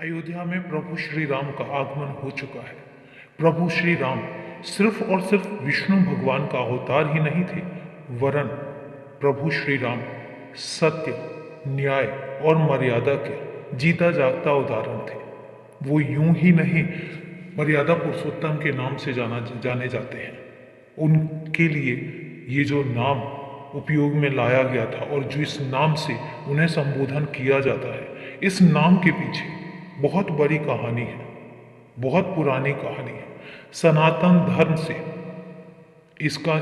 अयोध्या में प्रभु श्री राम का आगमन हो चुका है। प्रभु श्री राम सिर्फ और सिर्फ विष्णु भगवान का अवतार ही नहीं थे, वरन प्रभु श्री राम सत्य, न्याय और मर्यादा के जीता जागता उदाहरण थे। वो यूं ही नहीं मर्यादा पुरुषोत्तम के नाम से जाने जाते हैं। उनके लिए ये जो नाम उपयोग में लाया गया था और जो इस नाम से उन्हें संबोधन किया जाता है, इस नाम के पीछे बहुत बड़ी कहानी है, बहुत पुरानी कहानी है। सनातन धर्म से इसका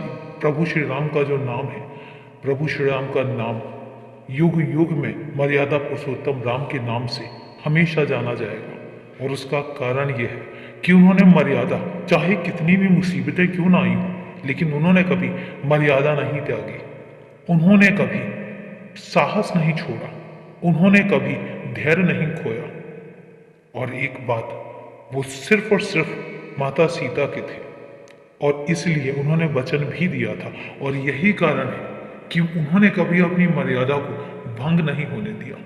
प्रभु श्री राम का जो नाम है, प्रभु श्री राम का नाम युग युग में मर्यादा पुरुषोत्तम राम के नाम से हमेशा जाना जाएगा। और उसका कारण यह है कि उन्होंने मर्यादा, चाहे कितनी भी मुसीबतें क्यों ना आई हो, लेकिन उन्होंने कभी मर्यादा नहीं त्यागी। उन्होंने कभी साहस नहीं छोड़ा, उन्होंने कभी धैर्य नहीं खोया। और एक बात, वो सिर्फ और सिर्फ माता सीता के थे और इसलिए उन्होंने वचन भी दिया था। और यही कारण है कि उन्होंने कभी अपनी मर्यादा को भंग नहीं होने दिया,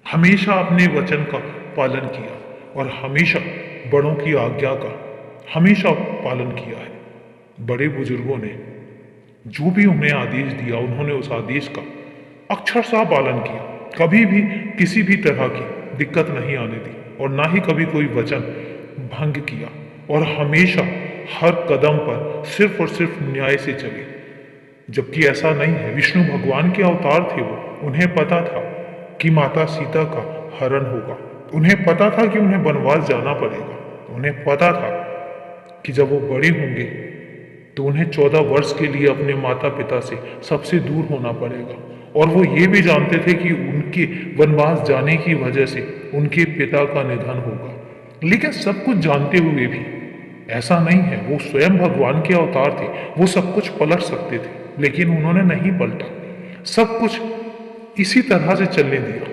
हमेशा अपने वचन का पालन किया और हमेशा बड़ों की आज्ञा का हमेशा पालन किया है। बड़े बुजुर्गों ने जो भी उन्हें आदेश दिया, उन्होंने उस आदेश का अक्षरशः पालन किया, कभी भी किसी भी तरह की दिक्कत नहीं आने दी और ना ही कभी कोई वचन भंग किया। और हमेशा हर कदम पर सिर्फ और सिर्फ न्याय से चले। जबकि ऐसा नहीं है, विष्णु भगवान के अवतार थे वो। उन्हें पता था कि माता सीता का हरण होगा, उन्हें पता था कि उन्हें वनवास जाना पड़ेगा, उन्हें पता था कि जब वो बड़े होंगे तो उन्हें 14 वर्ष के लिए अपने माता पिता से सबसे दूर होना पड़ेगा। और वो ये भी जानते थे कि उनके वनवास जाने की वजह से उनके पिता का निधन होगा। लेकिन सब कुछ जानते हुए भी ऐसा नहीं है, वो स्वयं भगवान के अवतार थे, वो सब कुछ पलट सकते थे, लेकिन उन्होंने नहीं पलटा। सब कुछ इसी तरह से चलने दिया,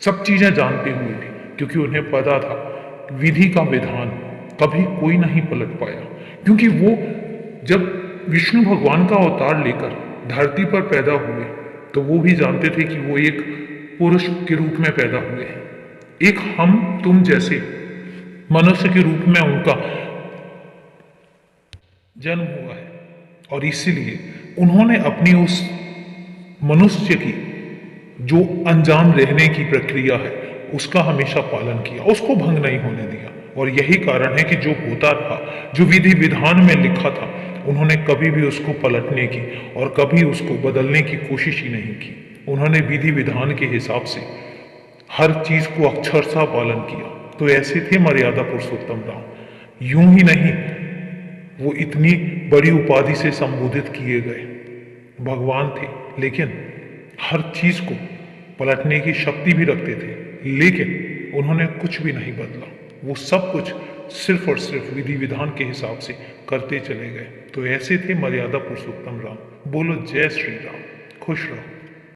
सब चीजें जानते हुए भी, क्योंकि उन्हें पता था विधि का विधान कभी कोई नहीं पलट पाया। क्योंकि वो जब विष्णु भगवान का अवतार लेकर धरती पर पैदा हुए तो वो भी जानते थे कि वो एक पुरुष के रूप में पैदा हुए हैं, एक हम तुम जैसे मनुष्य के रूप में उनका जन्म हुआ है। और इसीलिए उन्होंने अपनी उस मनुष्य की जो अनजान रहने की प्रक्रिया है उसका हमेशा पालन किया, उसको भंग नहीं होने दिया। और यही कारण है कि जो होता था, जो विधि विधान में लिखा था, उन्होंने कभी भी उसको पलटने की और कभी उसको बदलने की कोशिश ही नहीं की। उन्होंने विधि विधान के हिसाब से हर चीज को अक्षरशः पालन किया। तो ऐसे थे मर्यादा पुरुषोत्तम राम। यूं ही नहीं, वो इतनी बड़ी उपाधि से संबोधित किए गए भगवान थे, लेकिन हर चीज को पलटने की शक्ति भी रखते थे। लेकिन उन्होंने कुछ भी नहीं बदला, वो सब कुछ सिर्फ और सिर्फ विधि विधान के हिसाब से करते चले गए। तो ऐसे थे मर्यादा पुरुषोत्तम राम। बोलो जय श्री राम, खुश रहो।